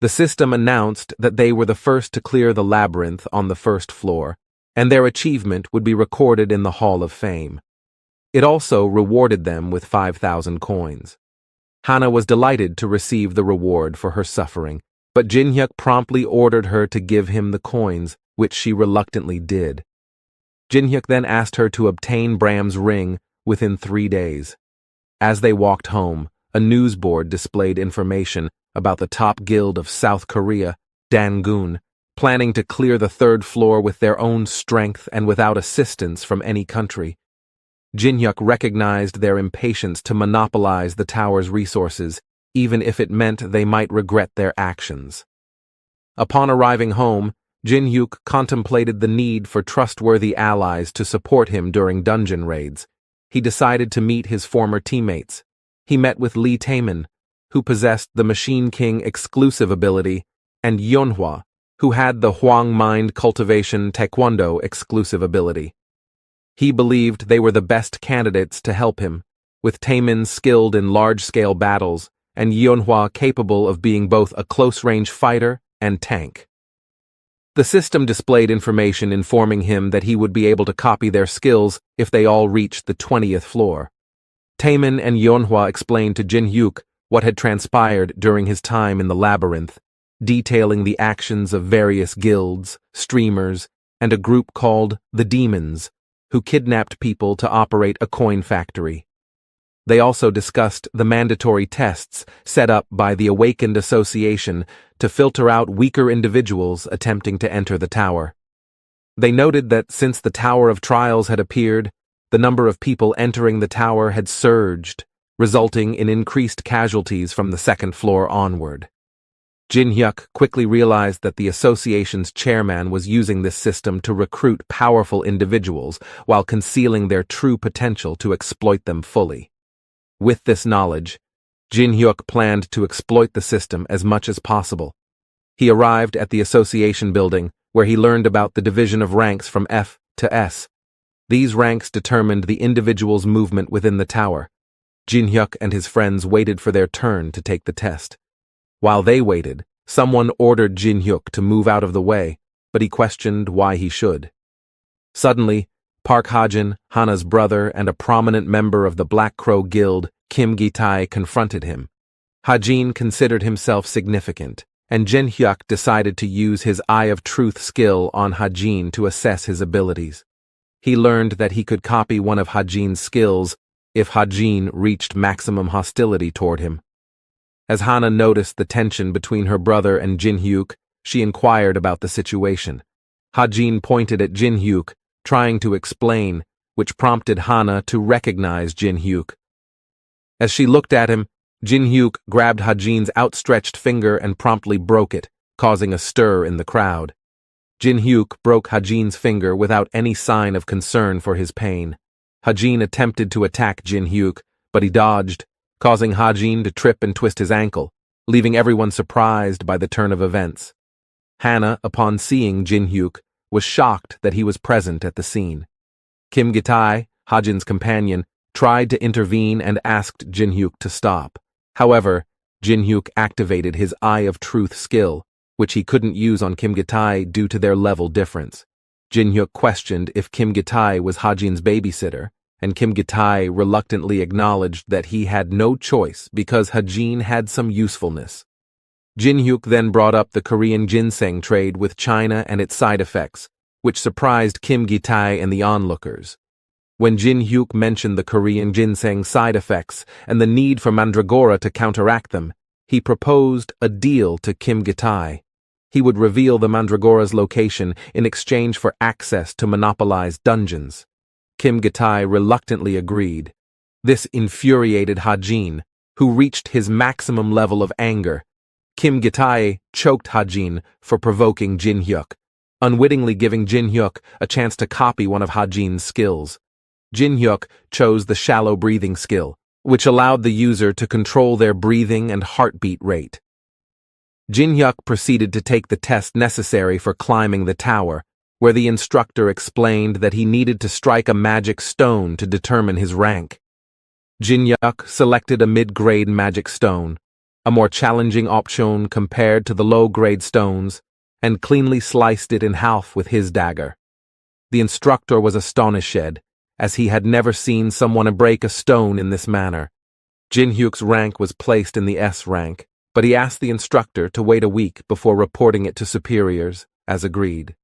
The system announced that they were the first to clear the labyrinth on the first floor, and their achievement would be recorded in the Hall of Fame. It also rewarded them with 5,000 coins. Hana was delighted to receive the reward for her suffering, but Jinhyuk promptly ordered her to give him the coins, which she reluctantly did. Jinhyuk then asked her to obtain Bram's ring within 3 days. As they walked home, a newsboard displayed information about the top guild of South Korea, Dangun, planning to clear the third floor with their own strength and without assistance from any country. Jinhyuk recognized their impatience to monopolize the tower's resources, even if it meant they might regret their actions. Upon arriving home, Jinhyuk contemplated the need for trustworthy allies to support him during dungeon raids. He decided to meet his former teammates. He met with Lee Taemin, who possessed the Machine King exclusive ability, and Yeonhwa, who had the Hwang Mind Cultivation Taekwondo exclusive ability. He believed they were the best candidates to help him, with Taemin skilled in large-scale battles and Yeonhwa capable of being both a close-range fighter and tank. The system displayed information informing him that he would be able to copy their skills if they all reached the 20th floor. Taemin and Yeonhwa explained to Jinhyuk what had transpired during his time in the labyrinth, detailing the actions of various guilds, streamers, and a group called the Demons, who kidnapped people to operate a coin factory. They also discussed the mandatory tests set up by the Awakened Association to filter out weaker individuals attempting to enter the tower. They noted that since the Tower of Trials had appeared, the number of people entering the tower had surged, resulting in increased casualties from the second floor onward. Jinhyuk quickly realized that the association's chairman was using this system to recruit powerful individuals while concealing their true potential to exploit them fully. With this knowledge, Jinhyuk planned to exploit the system as much as possible. He arrived at the association building, where he learned about the division of ranks from F to S. These ranks determined the individual's movement within the tower. Jinhyuk and his friends waited for their turn to take the test. While they waited, someone ordered Jinhyuk to move out of the way, but he questioned why he should. Suddenly, Park Hajin, Hana's brother and a prominent member of the Black Crow Guild, Kim Gi-tae, confronted him. Hajin considered himself significant, and Jinhyuk decided to use his Eye of Truth skill on Hajin to assess his abilities. He learned that he could copy one of Hajin's skills if Hajin reached maximum hostility toward him. As Hana noticed the tension between her brother and Jinhyuk, she inquired about the situation. Hajin pointed at Jinhyuk, trying to explain, which prompted Hana to recognize Jinhyuk. As she looked at him, Jinhyuk grabbed Hajin's outstretched finger and promptly broke it, causing a stir in the crowd. Jinhyuk broke Hajin's finger without any sign of concern for his pain. Hajin attempted to attack Jinhyuk, but he dodged, causing Hajin to trip and twist his ankle, leaving everyone surprised by the turn of events. Hana, upon seeing Jinhyuk, was shocked that he was present at the scene. Kim Gi-tae, Hajin's companion, tried to intervene and asked Jinhyuk to stop. However, Jinhyuk activated his Eye of Truth skill, which he couldn't use on Kim Gi-tae due to their level difference. Jinhyuk questioned if Kim Gi-tae was Hajin's babysitter, and Kim Gi-tae reluctantly acknowledged that he had no choice because Hajin had some usefulness. Jinhyuk then brought up the Korean ginseng trade with China and its side effects, which surprised Kim Gi-tae and the onlookers. When Jinhyuk mentioned the Korean ginseng side effects and the need for mandragora to counteract them, he proposed a deal to Kim Gi-tae. He would reveal the mandragora's location in exchange for access to monopolized dungeons. Kim Gi-tae reluctantly agreed. This infuriated Hajin, who reached his maximum level of anger. Kim Gi-tae choked Hajin for provoking Jinhyuk, unwittingly giving Jinhyuk a chance to copy one of Hajin's skills. Jinhyuk chose the shallow breathing skill, which allowed the user to control their breathing and heartbeat rate. Jinhyuk proceeded to take the test necessary for climbing the tower, where the instructor explained that he needed to strike a magic stone to determine his rank. Jinhyuk selected a mid-grade magic stone, a more challenging option compared to the low-grade stones, and cleanly sliced it in half with his dagger. The instructor was astonished, as he had never seen someone break a stone in this manner. Jin-hyuk's rank was placed in the S rank, but he asked the instructor to wait a week before reporting it to superiors, as agreed.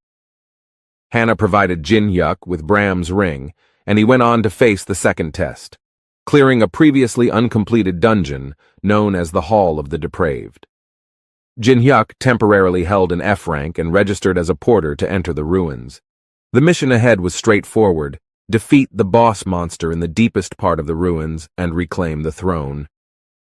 Hannah provided Jin-hyuk with Bram's ring, and he went on to face the second test, clearing a previously uncompleted dungeon known as the Hall of the Depraved. Jin-hyuk temporarily held an F rank and registered as a porter to enter the ruins. The mission ahead was straightforward: defeat the boss monster in the deepest part of the ruins and reclaim the throne.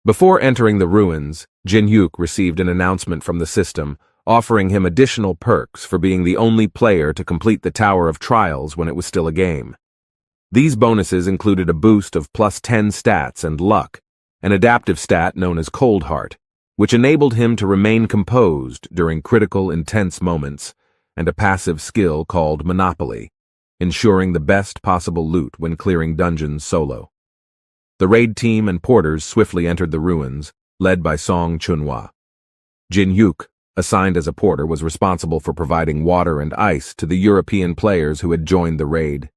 Before entering the ruins, Jin-hyuk received an announcement from the system offering him additional perks for being the only player to complete the Tower of Trials when it was still a game. These bonuses included a boost of +10 stats and luck, an adaptive stat known as Cold Heart, which enabled him to remain composed during critical, intense moments, and a passive skill called Monopoly, ensuring the best possible loot when clearing dungeons solo. The raid team and porters swiftly entered the ruins, led by Song Chunhwa. Jin-hyuk, assigned as a porter, was responsible for providing water and ice to the European players who had joined the raid.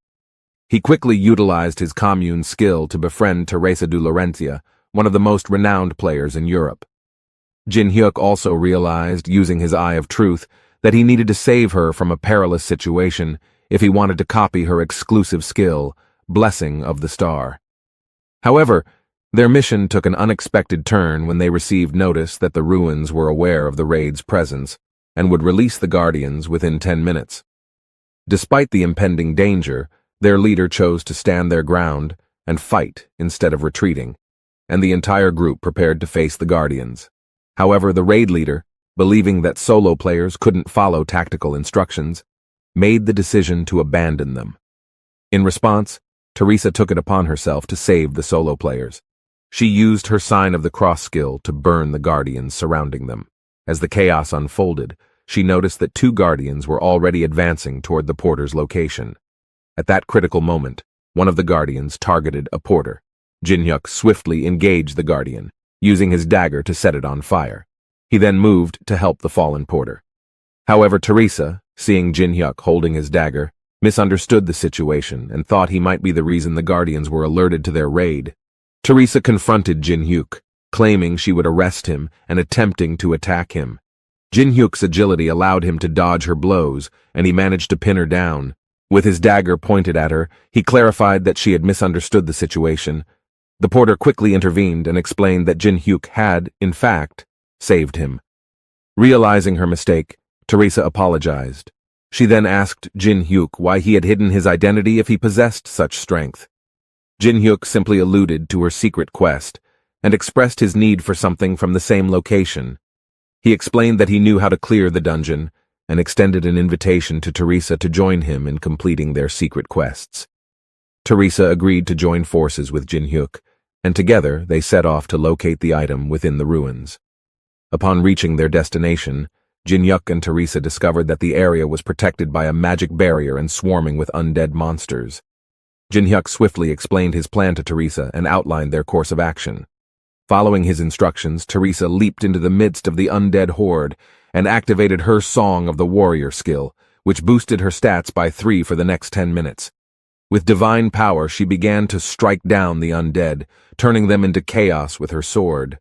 He quickly utilized his commune skill to befriend Teresa de Laurentia, one of the most renowned players in Europe. Jin-hyuk also realized, using his Eye of Truth, that he needed to save her from a perilous situation if he wanted to copy her exclusive skill, Blessing of the Star. However, their mission took an unexpected turn when they received notice that the ruins were aware of the raid's presence and would release the Guardians within 10 minutes. Despite the impending danger, their leader chose to stand their ground and fight instead of retreating, and the entire group prepared to face the Guardians. However, the raid leader, believing that solo players couldn't follow tactical instructions, made the decision to abandon them. In response, Teresa took it upon herself to save the solo players. She used her Sign of the Cross skill to burn the Guardians surrounding them. As the chaos unfolded, she noticed that 2 Guardians were already advancing toward the porter's location. At that critical moment, one of the Guardians targeted a porter. Jin-hyuk swiftly engaged the Guardian, using his dagger to set it on fire. He then moved to help the fallen porter. However, Teresa, seeing Jin-hyuk holding his dagger, misunderstood the situation and thought he might be the reason the Guardians were alerted to their raid. Teresa confronted Jin-hyuk, claiming she would arrest him and attempting to attack him. Jin-hyuk's agility allowed him to dodge her blows, and he managed to pin her down. With his dagger pointed at her, he clarified that she had misunderstood the situation. The porter quickly intervened and explained that Jin-hyuk had, in fact, saved him. Realizing her mistake, Teresa apologized. She then asked Jin-hyuk why he had hidden his identity if he possessed such strength. Jin-hyuk simply alluded to her secret quest and expressed his need for something from the same location. He explained that he knew how to clear the dungeon and extended an invitation to Teresa to join him in completing their secret quests. Teresa agreed to join forces with Jin-hyuk, and together they set off to locate the item within the ruins. Upon reaching their destination, Jin-hyuk and Teresa discovered that the area was protected by a magic barrier and swarming with undead monsters. Jin-hyuk swiftly explained his plan to Teresa and outlined their course of action. Following his instructions, Teresa leaped into the midst of the undead horde and activated her Song of the Warrior skill, which boosted her stats by 3 for the next 10 minutes. With divine power, she began to strike down the undead, turning them into chaos with her sword.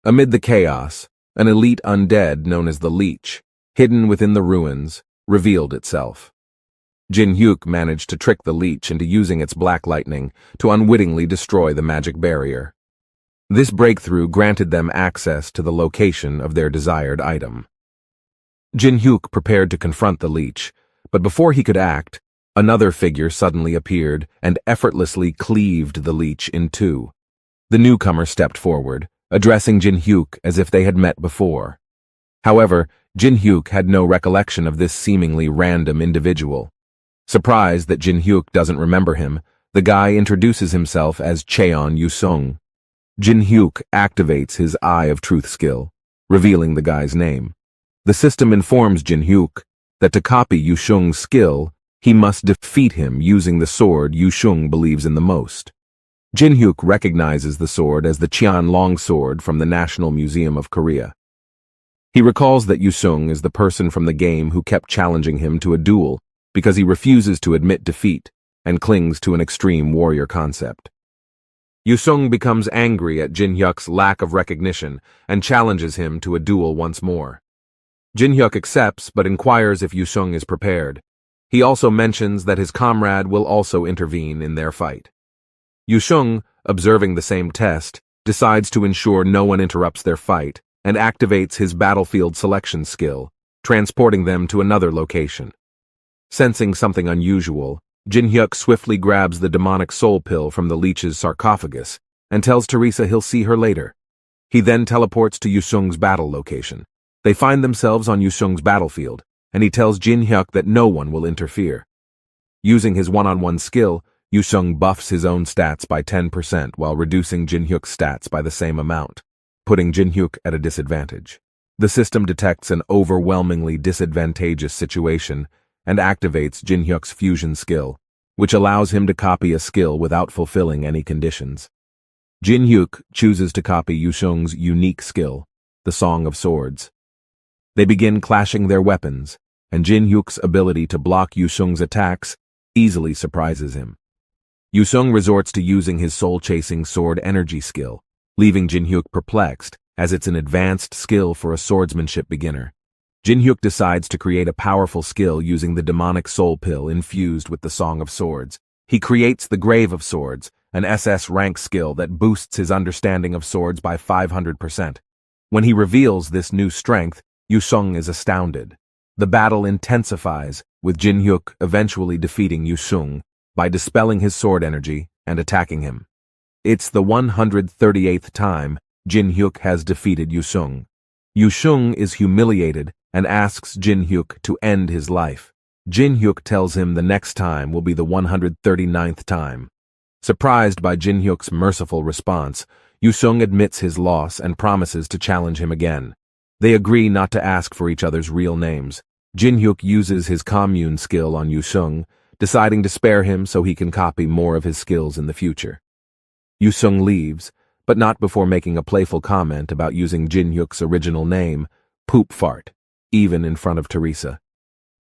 Amid the chaos, an elite undead known as the Leech, hidden within the ruins, revealed itself. Jin-hyuk managed to trick the Leech into using its black lightning to unwittingly destroy the magic barrier. This breakthrough granted them access to the location of their desired item. Jin-hyuk prepared to confront the Leech, but before he could act, another figure suddenly appeared and effortlessly cleaved the Leech in 2. The newcomer stepped forward, addressing Jin-hyuk as if they had met before. However, Jin-hyuk had no recollection of this seemingly random individual. Surprised that Jin-hyuk doesn't remember him, the guy introduces himself as Cheon Yusung. Jin-hyuk activates his Eye of Truth skill, revealing the guy's name. The system informs Jin-hyuk that to copy Yusung's skill, he must defeat him using the sword Yushung believes in the most. Jin-hyuk recognizes the sword as the Cheon Long Sword from the National Museum of Korea. He recalls that Yusung is the person from the game who kept challenging him to a duel because he refuses to admit defeat and clings to an extreme warrior concept. Yusung becomes angry at Jin-hyuk's lack of recognition and challenges him to a duel once more. Jin-hyuk accepts but inquires if Yusung is prepared. He also mentions that his comrade will also intervene in their fight. Yusung, observing the same test, decides to ensure no one interrupts their fight and activates his battlefield selection skill, transporting them to another location. Sensing something unusual, Jin-hyuk swiftly grabs the demonic soul pill from the leech's sarcophagus and tells Teresa he'll see her later. He then teleports to Yusung's battle location. They find themselves on Yusung's battlefield, and he tells Jin-hyuk that no one will interfere. Using his one-on-one skill, Yusung buffs his own stats by 10% while reducing Jin-hyuk's stats by the same amount, putting Jin-hyuk at a disadvantage. The system detects an overwhelmingly disadvantageous situation and activates Jin-hyuk's fusion skill, which allows him to copy a skill without fulfilling any conditions. Jin-hyuk chooses to copy Yusung's unique skill, the Song of Swords. They begin clashing their weapons, and Jin-hyuk's ability to block Yusung's attacks easily surprises him. Yusung resorts to using his soul-chasing sword energy skill, leaving Jin-hyuk perplexed, as it's an advanced skill for a swordsmanship beginner. Jin-hyuk decides to create a powerful skill using the demonic soul pill infused with the Song of Swords. He creates the Grave of Swords, an SS rank skill that boosts his understanding of swords by 500%. When he reveals this new strength, Yusung is astounded. The battle intensifies, with Jin-hyuk eventually defeating Yusung by dispelling his sword energy and attacking him. It's the 138th time Jin-hyuk has defeated Yusung. Yusung is humiliated and asks Jin-hyuk to end his life. Jin-hyuk tells him the next time will be the 139th time. Surprised by Jin-hyuk's merciful response, Yusung admits his loss and promises to challenge him again. They agree not to ask for each other's real names. Jin-hyuk uses his commune skill on Yusung, deciding to spare him so he can copy more of his skills in the future. Yusung leaves, but not before making a playful comment about using Jin-hyuk's original name, Poop Fart, even in front of Teresa.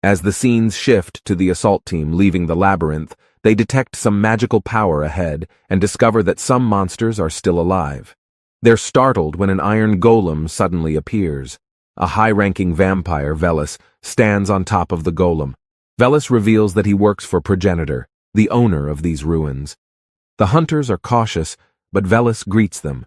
As the scenes shift to the assault team leaving the labyrinth, they detect some magical power ahead and discover that some monsters are still alive. They're startled when an iron golem suddenly appears. A high-ranking vampire, Velis, stands on top of the golem. Velis reveals that he works for Progenitor, the owner of these ruins. The hunters are cautious, but Velis greets them.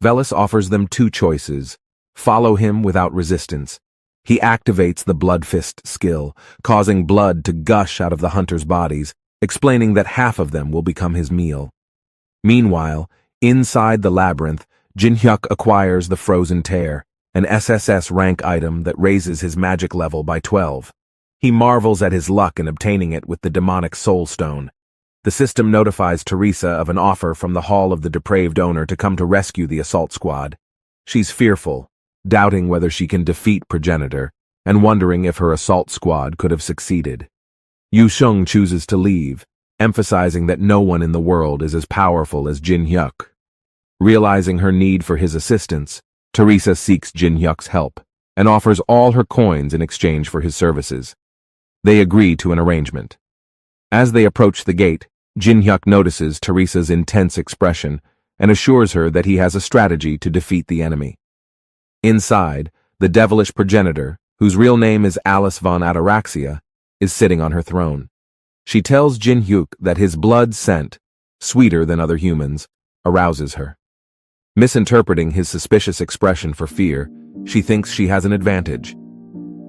Velis offers them two choices: follow him without resistance. He activates the Blood Fist skill, causing blood to gush out of the hunters' bodies, explaining that half of them will become his meal. Meanwhile, inside the labyrinth, Jin-hyuk acquires the Frozen Tear, an SSS rank item that raises his magic level by 12. He marvels at his luck in obtaining it with the demonic soul stone. The system notifies Teresa of an offer from the Hall of the Depraved Owner to come to rescue the assault squad. She's fearful, doubting whether she can defeat Progenitor, and wondering if her assault squad could have succeeded. Yusung chooses to leave, emphasizing that no one in the world is as powerful as Jin-hyuk. Realizing her need for his assistance, Teresa seeks Jin-hyuk's help, and offers all her coins in exchange for his services. They agree to an arrangement. As they approach the gate, Jin-hyuk notices Teresa's intense expression and assures her that he has a strategy to defeat the enemy. Inside, the devilish Progenitor, whose real name is Alice von Ataraxia, is sitting on her throne. She tells Jin-hyuk that his blood scent, sweeter than other humans, arouses her. Misinterpreting his suspicious expression for fear, she thinks she has an advantage.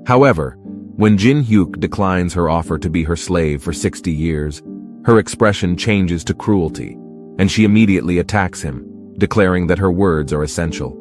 However, when Jin-hyuk declines her offer to be her slave for 60 years, her expression changes to cruelty, and she immediately attacks him, declaring that her words are essential.